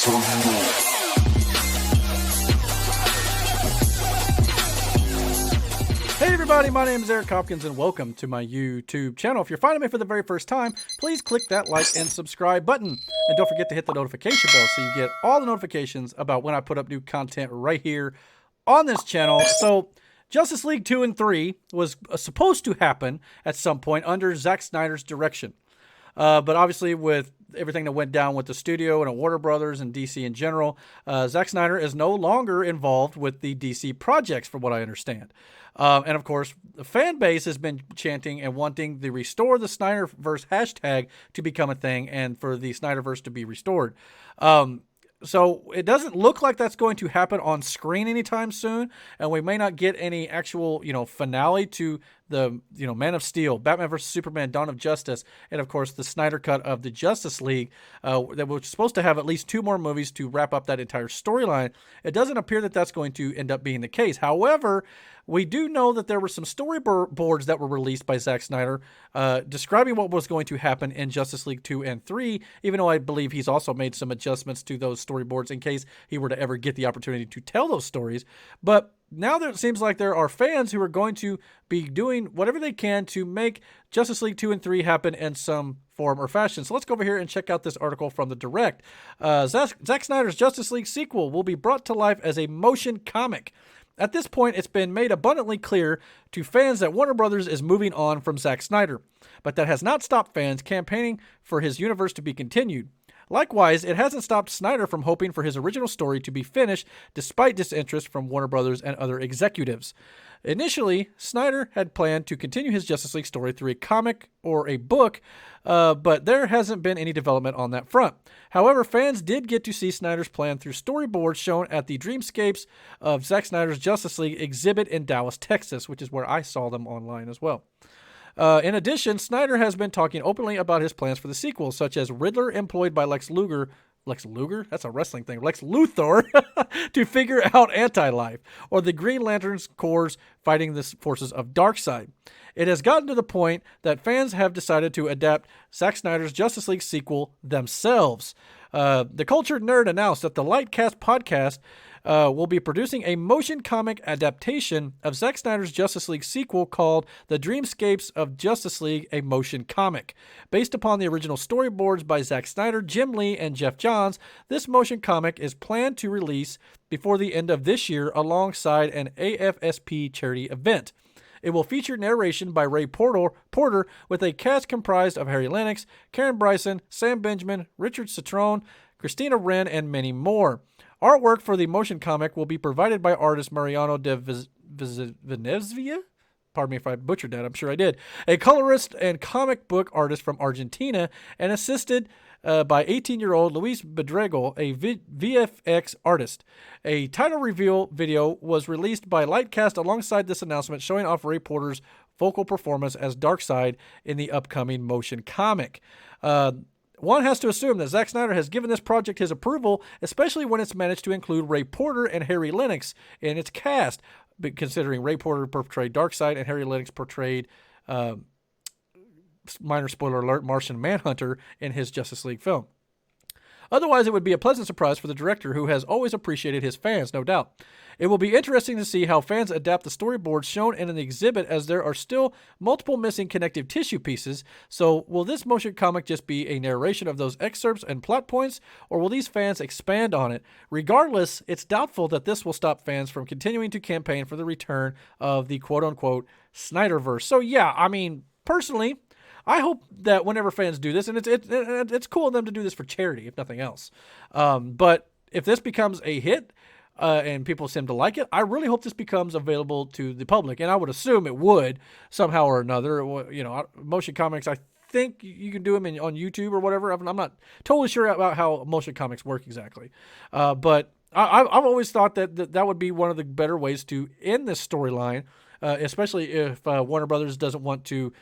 Hey everybody, my name is Eric Hopkins and welcome to my YouTube channel. If you're finding me for the very first time, please click that like and subscribe button. And don't forget to hit the notification bell so you get all the notifications about when I put up new content right here on this channel. So Justice League 2 and 3 was supposed to happen at some point under Zack Snyder's direction. But obviously with everything that went down with the studio and Warner Brothers and DC in general, Zack Snyder is no longer involved with the DC projects from what I understand. And of course, the fan base has been chanting and wanting the Restore the Snyderverse hashtag to become a thing and for the Snyderverse to be restored. So it doesn't look like that's going to happen on screen anytime soon, and we may not get any actual, finale to the, Man of Steel, Batman vs. Superman, Dawn of Justice, and of course the Snyder cut of the Justice League, that was supposed to have at least 2 more movies to wrap up that entire storyline. It doesn't appear that that's going to end up being the case. However, we do know that there were some storyboards that were released by Zack Snyder describing what was going to happen in Justice League 2 and 3, even though I believe he's also made some adjustments to those storyboards in case he were to ever get the opportunity to tell those stories. But now it seems like there are fans who are going to be doing whatever they can to make Justice League 2 and 3 happen in some form or fashion. So let's go over here and check out this article from The Direct. Zack Snyder's Justice League sequel will be brought to life as a motion comic. At this point, it's been made abundantly clear to fans that Warner Brothers is moving on from Zack Snyder, but that has not stopped fans campaigning for his universe to be continued. Likewise, it hasn't stopped Snyder from hoping for his original story to be finished despite disinterest from Warner Brothers and other executives. Initially, Snyder had planned to continue his Justice League story through a comic or a book, but there hasn't been any development on that front. However, fans did get to see Snyder's plan through storyboards shown at the Dreamscapes of Zack Snyder's Justice League exhibit in Dallas, Texas, which is where I saw them online as well. In addition, Snyder has been talking openly about his plans for the sequel, such as Riddler employed by Lex Luthor? That's a wrestling thing. Lex Luthor to figure out anti-life, or the Green Lantern's Corps fighting the forces of Darkseid. It has gotten to the point that fans have decided to adapt Zack Snyder's Justice League sequel themselves. The Cultured Nerd announced that the Lightcast podcast will be producing a motion comic adaptation of Zack Snyder's Justice League sequel called The Dreamscapes of Justice League, a motion comic. Based upon the original storyboards by Zack Snyder, Jim Lee, and Jeff Johns, this motion comic is planned to release before the end of this year alongside an AFSP charity event. It will feature narration by Ray Porter with a cast comprised of Harry Lennox, Karen Bryson, Sam Benjamin, Richard Citrone, Christina Wren, and many more. Artwork for the motion comic will be provided by artist Mariano de Venezia. Pardon me if I butchered that, I'm sure I did. A colorist and comic book artist from Argentina, and assisted by 18-year-old Luis Bedrego, a VFX artist. A title reveal video was released by Lightcast alongside this announcement, showing off Ray Porter's vocal performance as Darkseid in the upcoming motion comic. One has to assume that Zack Snyder has given this project his approval, especially when it's managed to include Ray Porter and Harry Lennox in its cast, but considering Ray Porter portrayed Darkseid and Harry Lennox portrayed, minor spoiler alert, Martian Manhunter in his Justice League film. Otherwise, it would be a pleasant surprise for the director, who has always appreciated his fans, no doubt. It will be interesting to see how fans adapt the storyboards shown in the exhibit, as there are still multiple missing connective tissue pieces. So will this motion comic just be a narration of those excerpts and plot points, or will these fans expand on it? Regardless, it's doubtful that this will stop fans from continuing to campaign for the return of the quote-unquote Snyderverse. So yeah, I mean, personally, I hope that whenever fans do this, and it's cool of them to do this for charity, if nothing else. But if this becomes a hit and people seem to like it, I really hope this becomes available to the public. And I would assume it would somehow or another. Motion comics, I think you can do them on YouTube or whatever. I'm not totally sure about how motion comics work exactly. But I've always thought that would be one of the better ways to end this storyline, especially if Warner Brothers doesn't want to,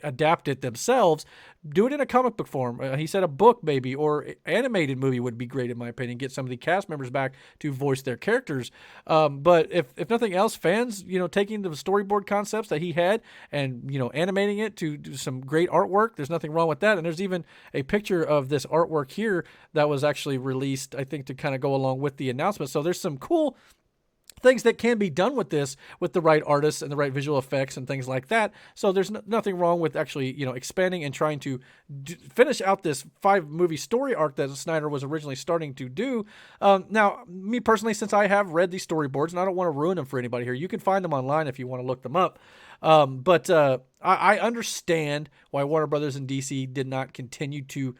adapt it themselves, do it in a comic book form. He said a book maybe, or animated movie would be great in my opinion. Get some of the cast members back to voice their characters. But if nothing else, fans, taking the storyboard concepts that he had and, animating it to do some great artwork, there's nothing wrong with that. And there's even a picture of this artwork here that was actually released, I think, to kind of go along with the announcement. So there's some cool things that can be done with this, with the right artists and the right visual effects and things like that. So there's nothing wrong with actually, expanding and trying to finish out this 5-movie story arc that Snyder was originally starting to do. Now, me personally, since I have read these storyboards, and I don't want to ruin them for anybody here, you can find them online if you want to look them up. But I understand why Warner Brothers and DC did not continue to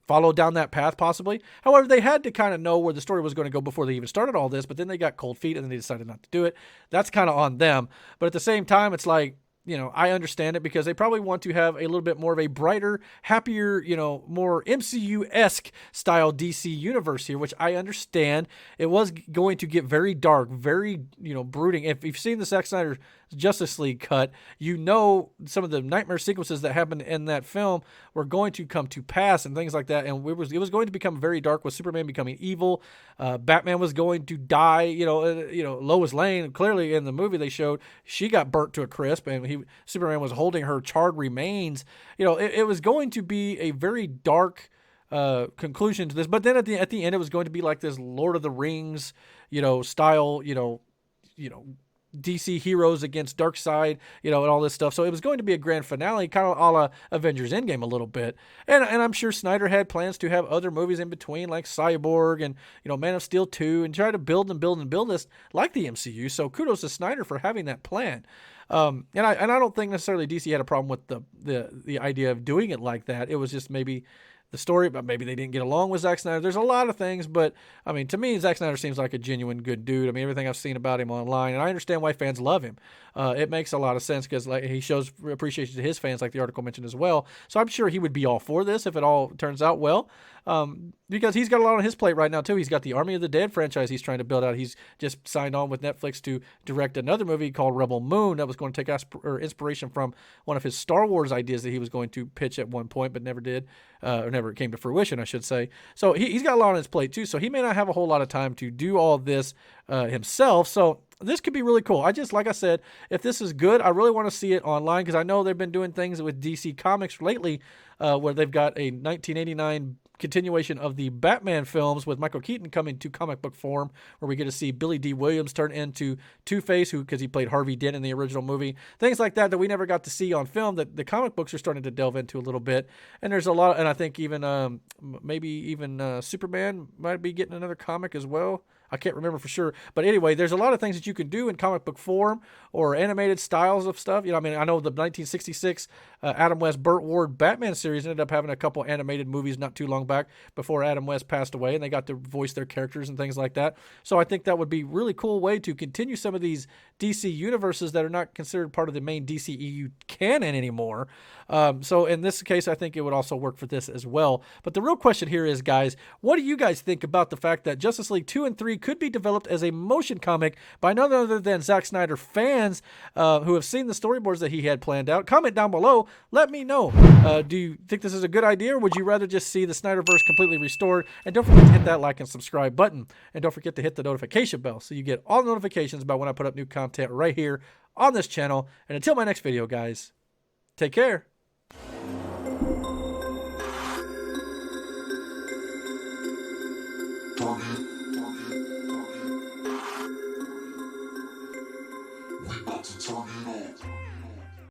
follow down that path possibly. However, they had to kind of know where the story was going to go before they even started all this, but then they got cold feet and then they decided not to do it. That's kind of on them. But at the same time, it's like, I understand it because they probably want to have a little bit more of a brighter, happier, more MCU-esque style DC universe here, which I understand. It was going to get very dark, very, brooding. If you've seen the Zack Snyder Justice League cut, some of the nightmare sequences that happened in that film were going to come to pass and things like that. And it was going to become very dark with Superman becoming evil. Batman was going to die. Lois Lane, clearly in the movie they showed, she got burnt to a crisp and Superman was holding her charred remains. It was going to be a very dark conclusion to this. But then at the end, it was going to be like this Lord of the Rings, style, DC heroes against Darkseid, and all this stuff. So it was going to be a grand finale, kind of a la Avengers Endgame a little bit. And I'm sure Snyder had plans to have other movies in between, like Cyborg and, Man of Steel 2, and try to build this like the MCU. So kudos to Snyder for having that plan. And I don't think necessarily DC had a problem with the idea of doing it like that. It was just maybe the story, but maybe they didn't get along with Zack Snyder. There's a lot of things, but to me, Zack Snyder seems like a genuine good dude. Everything I've seen about him online, and I understand why fans love him. It makes a lot of sense because he shows appreciation to his fans, like the article mentioned as well. So I'm sure he would be all for this if it all turns out well. Because he's got a lot on his plate right now too. He's got the Army of the Dead franchise he's trying to build out. He's just signed on with Netflix to direct another movie called Rebel Moon that was going to take inspiration from one of his Star Wars ideas that he was going to pitch at one point, but never did, or never came to fruition, I should say. So he's got a lot on his plate too. So he may not have a whole lot of time to do all this himself. So this could be really cool. Like I said, if this is good, I really want to see it online because I know they've been doing things with DC Comics lately where they've got a 1989 continuation of the Batman films with Michael Keaton coming to comic book form, where we get to see Billy D. Williams turn into Two-Face, because he played Harvey Dent in the original movie. Things like that we never got to see on film that the comic books are starting to delve into a little bit. And there's a lot, and I think even maybe even Superman might be getting another comic as well. I can't remember for sure. But anyway, there's a lot of things that you can do in comic book form or animated styles of stuff. I know the 1966 Adam West Burt Ward Batman series ended up having a couple animated movies not too long back before Adam West passed away, and they got to voice their characters and things like that. So I think that would be a really cool way to continue some of these DC universes that are not considered part of the main DCEU canon anymore. So in this case, I think it would also work for this as well. But the real question here is, guys, what do you guys think about the fact that Justice League 2 and 3 could be developed as a motion comic by none other than Zack Snyder fans who have seen the storyboards that he had planned out? Comment down below. Let me know. Do you think this is a good idea, or would you rather just see the Snyderverse completely restored? And don't forget to hit that like and subscribe button. And don't forget to hit the notification bell so you get all the notifications about when I put up new content right here on this channel. And until my next video, guys, take care.